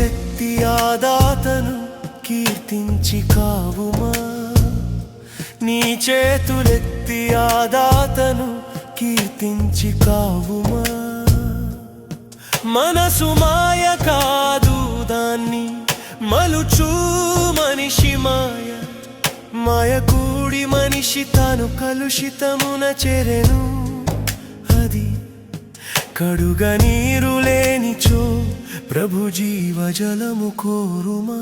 చేతులెత్తి ఆ దాతను కీర్తించి కావుమా నీ చేతులెత్తి ఆ దాతను కీర్తించి కావుమా మనసు మాయ కాదు దాన్ని మలుచు మనిషి మాయకూడి మనిషి తాను కలుషితమున చెరెను అది కడుగ నీరు లేనిచో ప్రభు జీవజలము కోరుమా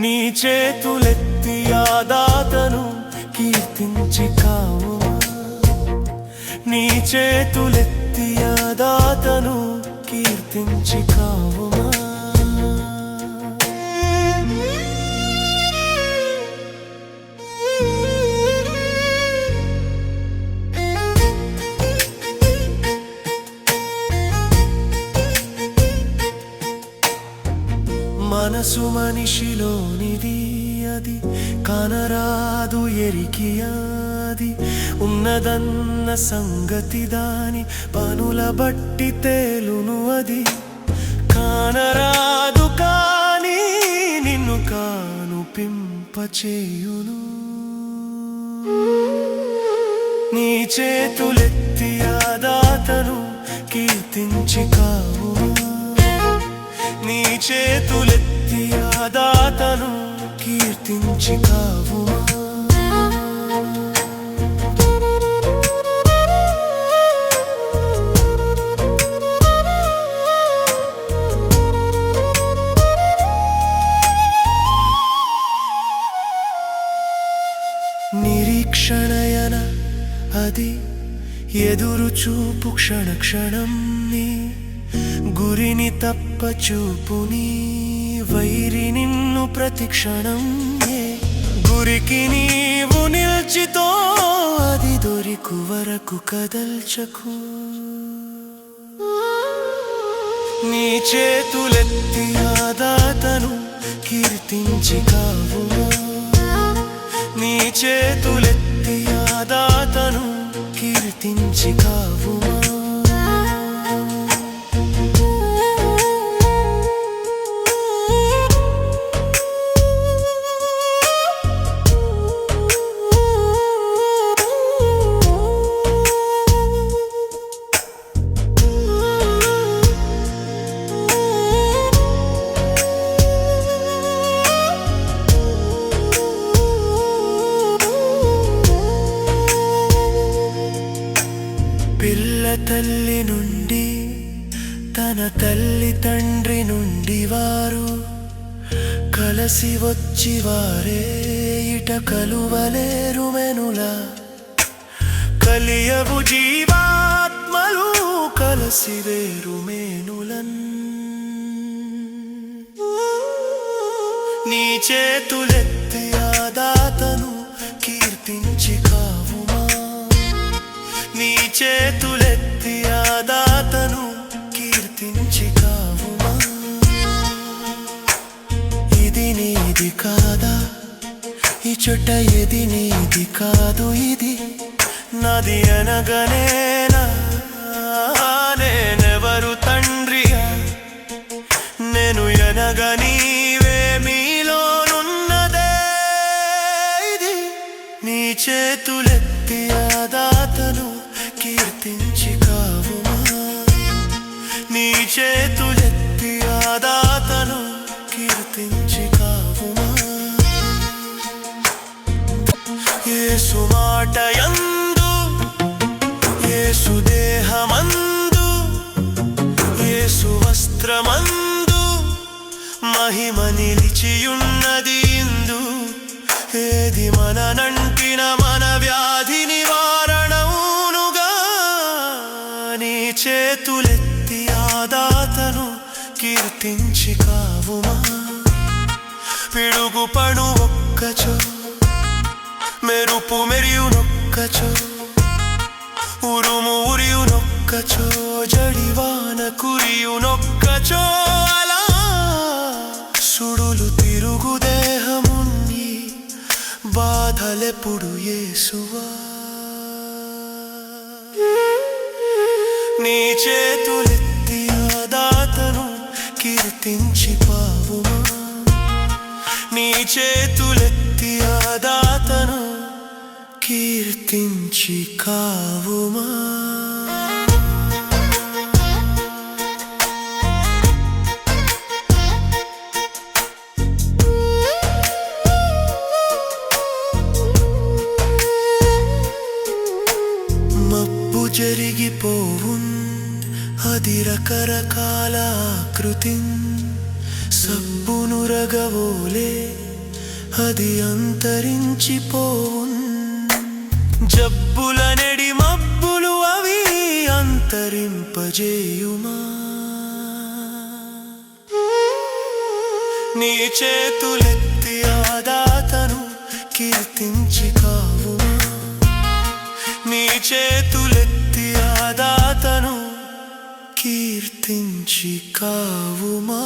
నీ చేతులెత్తి ఆ దాతను కీర్తించి కావుమా నీ చేతులెత్తి ఆ దాతను కీర్తించి కావుమా మనసు మనిషిలోనిది అది కానరాదు ఎరికి అది ఉన్నదన్న సంగతి దాని పనుల బట్టి తేలును అది కానరాదు కాని నిన్ను కానుపింపచేయును నీ చేతులెత్తి ఆ దాతను కీర్తించి కావుమా నీ చేతులెత్తి ఆ దాతను కీర్తించి కావుమా నిరీక్షణయన అది ఎదురు చూపు క్షణ క్షణం నీ గురిని తప్ప చూపుని వైరి నిన్ను ప్రతిక్షణం గురికి నీవు నిల్చితో అది దొరికి వరకు కదల్చకు నీ చేతులెత్తి ఆ దాతను కీర్తించి కావుమా నీ చేతులెత్తి ఆ దాతను కీర్తించి కావుమా పిల్ల తల్లి నుండి తన తల్లి తండ్రి నుండి వారు కలసి వచ్చి వారే ఇట కలువలేరు మెనులా కలియవు జీవాత్మలు కలసి వేరు మేనులన్ నీ చేతులెత్తి ఆ దాతను కీర్తించి కావుమా నీ చేతులెత్తి ఆ దాతను కీర్తించి కావుమా ఇది నీది కాదా ఈ చోట ఏది నీది కాదు ఇది నాది అనగనేనా నేనెవరు తండ్రిగా నేను ఎనగా నీవే మీలోనున్నదే ఇది నీ చేతులెత్తి ఆ దాతను కీర్తించి కావుమా నీ చేతులెత్తి ఆ దాతను కీర్తించి కావుమా యేసు మాట యందు యేసు దేహమందు యేసు వస్త్రమందు మహిమ నిలిచియున్నది ఇందు ఏది మననంటిన మన వ్యాధి నివారణవునుగా నీ చేతులెత్తి ఆ దాతను కీర్తించి కావుమా పిడుగు పడు ఒక్కచో మెరుపు మెరియునొక్కచో ఉరుము ఉరియునొక్కచో జడివాన కురియునొక్కచో అలా సుడులు తిరుగు దేహముని బాధలెప్పుడు యేసువా నీ చేతులెత్తి ఆ దాతను కీర్తి కీర్తించి పావుమా నీ చేతులెత్తి ఆ దాతను కీర్తించి కావుమా జరిగిపోవున్ అది రకరకాల ఆకృతిన్ సబ్బును రగవోలే అది అంతరించిపోవున్ జబ్బుల నెడి మబ్బులు అవి అంతరింపజేయుమా నీ చేతులెత్తి ఆ దాతను కీర్తించి కావుమా నీ చేతులెత్తి ఆ దాతను కీర్తించి కావుమా